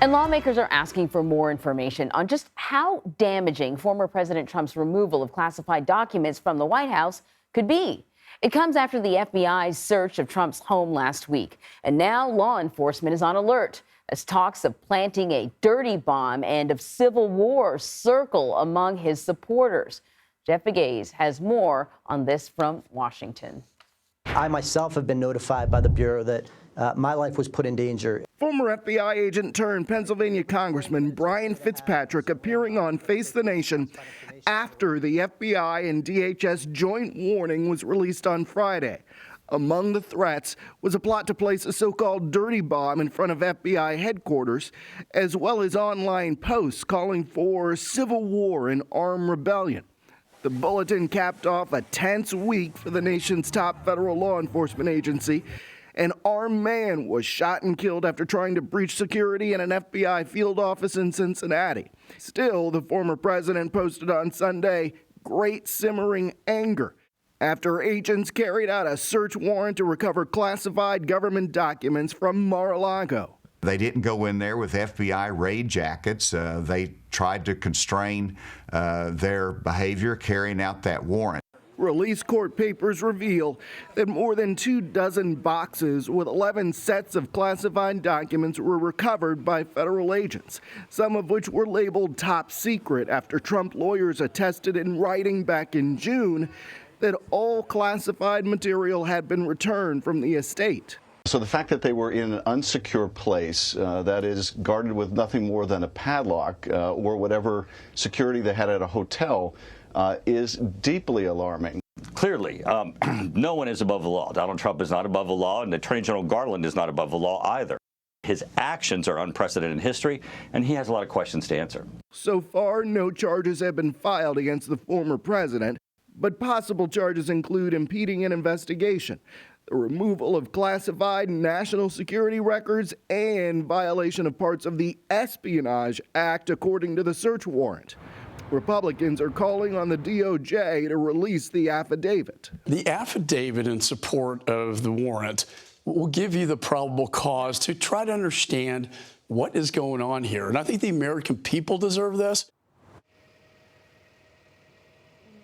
And lawmakers are asking for more information on just how damaging former President Trump's removal of classified documents from the White House could be. It comes after the FBI's search of Trump's home last week. And now law enforcement is on alert as talks of planting a dirty bomb and of civil war circle among his supporters. Jeff Pegues has more on this from Washington. I myself have been notified by the Bureau that my life was put in danger. Former FBI agent turned Pennsylvania Congressman Brian Fitzpatrick appearing on Face the Nation after the FBI and DHS joint warning was released on Friday. Among the threats was a plot to place a so-called dirty bomb in front of FBI headquarters, as well as online posts calling for civil war and armed rebellion. The bulletin capped off a tense week for the nation's top federal law enforcement agency. An armed man was shot and killed after trying to breach security in an FBI field office in Cincinnati. Still, the former president posted on Sunday great simmering anger after agents carried out a search warrant to recover classified government documents from Mar-a-Lago. They didn't go in there with FBI raid jackets. They tried to constrain their behavior carrying out that warrant. Released court papers reveal that more than 24 boxes with 11 sets of classified documents were recovered by federal agents, some of which were labeled top secret after Trump lawyers attested in writing back in June that all classified material had been returned from the estate. So the fact that they were in an unsecure place that is guarded with nothing more than a padlock or whatever security they had at a hotel is deeply alarming. Clearly, no one is above the law. Donald Trump is not above the law, and Attorney General Garland is not above the law either. His actions are unprecedented in history, and he has a lot of questions to answer. So far, no charges have been filed against the former president, but possible charges include impeding an investigation, the removal of classified national security records, and violation of parts of the Espionage Act, according to the search warrant. Republicans are calling on the DOJ to release the affidavit. The affidavit in support of the warrant will give you the probable cause to try to understand what is going on here. And I think the American people deserve this.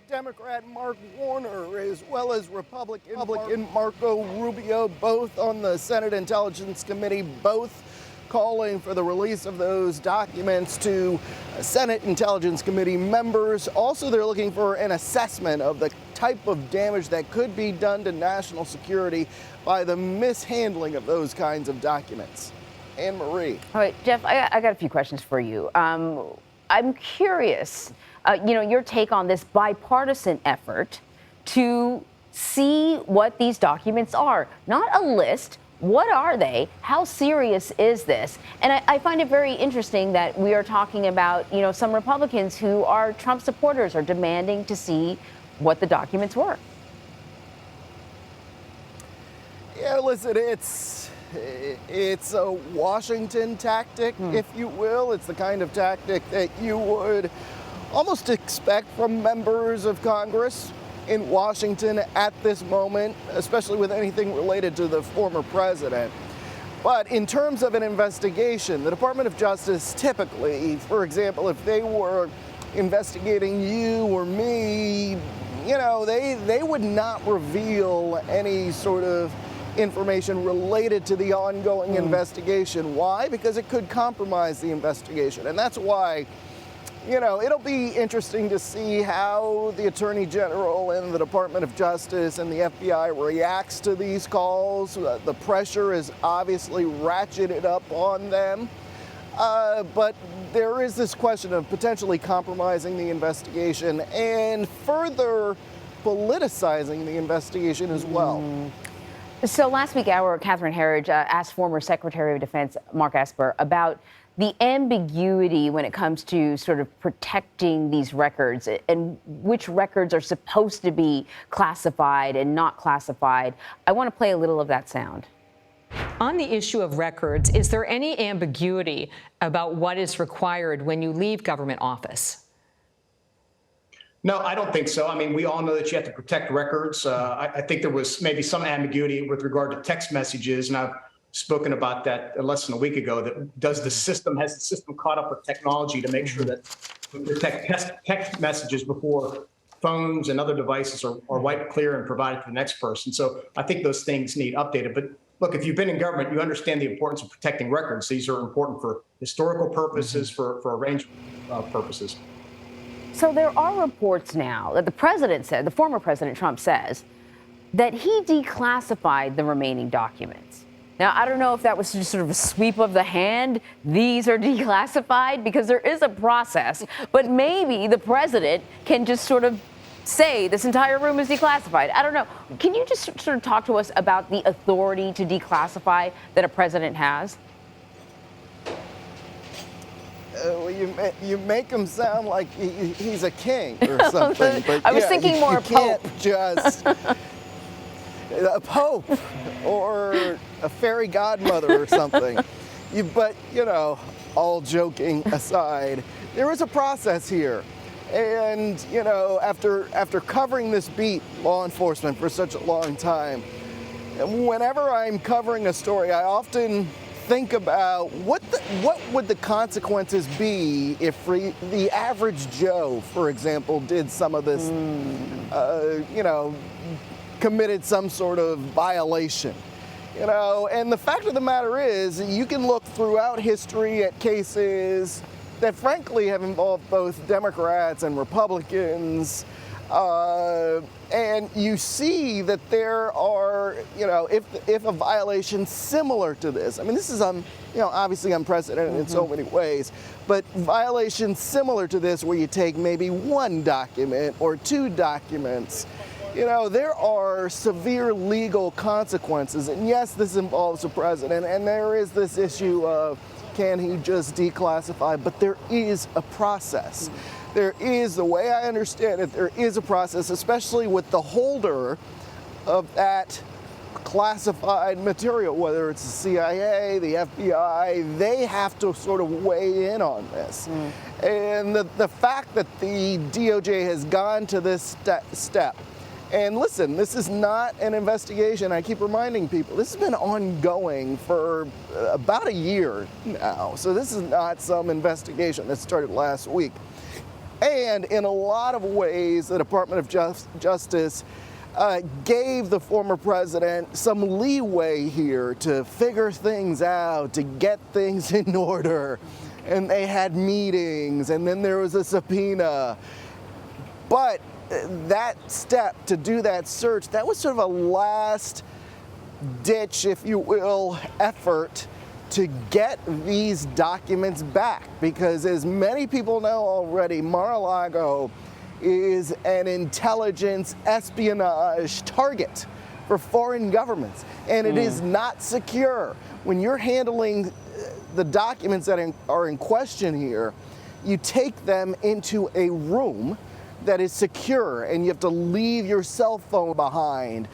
Democrat Mark Warner, as well as Republican Marco Rubio, both on the Senate Intelligence Committee, both calling for the release of those documents to Senate Intelligence Committee members. Also, they're looking for an assessment of the type of damage that could be done to national security by the mishandling of those kinds of documents. Anne Marie. All right, Jeff, I got a few questions for you. I'm curious, your take on this bipartisan effort to see what these documents are. Not a list. What are they? How serious is this? And I find it very interesting that we are talking about, some Republicans who are Trump supporters are demanding to see what the documents were. Yeah, listen, it's a Washington tactic, if you will. It's the kind of tactic that you would almost expect from members of Congress in Washington at this moment, especially with anything related to the former president. But in terms of an investigation, the Department of Justice typically, for example, if they were investigating you or me, they would not reveal any sort of information related to the ongoing investigation. Why? Because it could compromise the investigation. And that's why it'll be interesting to see how the Attorney General and the Department of Justice and the FBI reacts to these calls. The pressure is obviously ratcheted up on them. But there is this question of potentially compromising the investigation and further politicizing the investigation as well. So last week, our Catherine Herridge asked former Secretary of Defense Mark Esper about the ambiguity when it comes to sort of protecting these records and which records are supposed to be classified and not classified. I want to play a little of that sound. On the issue of records, is there any ambiguity about what is required when you leave government office? No, I don't think so. I mean, we all know that you have to protect records. I think there was maybe some ambiguity with regard to text messages, and I've spoken about that less than a week ago. That has the system caught up with technology to make sure that we protect text messages before phones and other devices are wiped clear and provided to the next person. So I think those things need updated. But look, if you've been in government, you understand the importance of protecting records. These are important for historical purposes, for a range of purposes. So there are reports now that the former President Trump says, that he declassified the remaining documents. Now, I don't know if that was just sort of a sweep of the hand. These are declassified because there is a process, but maybe the president can just sort of say this entire room is declassified. I don't know. Can you just sort of talk to us about the authority to declassify that a president has? Well, you make him sound like he's a king or something. But I was thinking more Pope. Pope. Just a pope or a fairy godmother or something. But, all joking aside, there is a process here. And, after covering this beat, law enforcement, for such a long time, whenever I'm covering a story, I often think about what would the consequences be if the average Joe, for example, did some of this, committed some sort of violation. And the fact of the matter is, you can look throughout history at cases that frankly have involved both Democrats and Republicans, and you see that there are, if a violation similar to this, I mean, this is, obviously unprecedented in so many ways, but violations similar to this where you take maybe one document or two documents, there are severe legal consequences. And yes, this involves the president, and there is this issue of can he just declassify, but there is a process. There is, the way I understand it, there is a process, especially with the holder of that classified material, whether it's the CIA, the FBI, they have to sort of weigh in on this. And the fact that the DOJ has gone to this step, and listen, this is not an investigation. I keep reminding people, this has been ongoing for about a year now. So this is not some investigation that started last week. And in a lot of ways, the Department of Justice gave the former president some leeway here to figure things out, to get things in order. And they had meetings, and then there was a subpoena. But that step to do that search, that was sort of a last ditch, if you will, effort to get these documents back. Because as many people know already, Mar-a-Lago is an intelligence espionage target for foreign governments. And it is not secure. When you're handling the documents that are in question here, you take them into a room that is secure, and you have to leave your cell phone behind,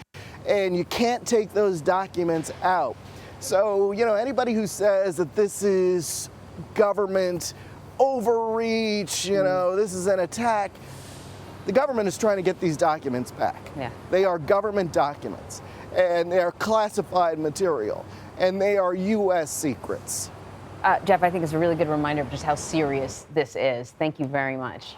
and you can't take those documents out. So, anybody who says that this is government overreach, this is an attack, the government is trying to get these documents back. Yeah. They are government documents, and they are classified material, and they are U.S. secrets. Jeff, I think it's a really good reminder of just how serious this is. Thank you very much.